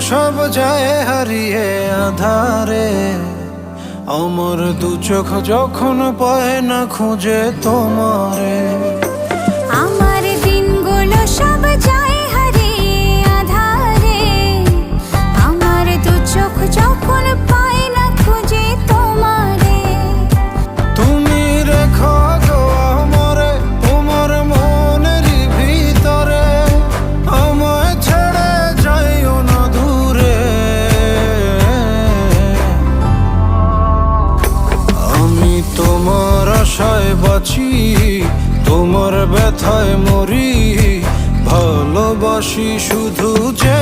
সব যায় হারিয়ে আধারে। আমার দু চোখ যখন পায় না খুঁজে তোমারে। আমার দিনগুলো সব যায় হারিয়ে আঁধারে। আমার দু চোখ যখন পায় না খুঁজে তোমারে। তুমি রেখো গো আমারে তোমার মনেরই ভিতরে, আমায় ছেড়ে যাইও না দূরে। আমি তোমার আশায় বাঁচি, তোমার ব্যথায় মরি, ভালোবাসি শুধু যে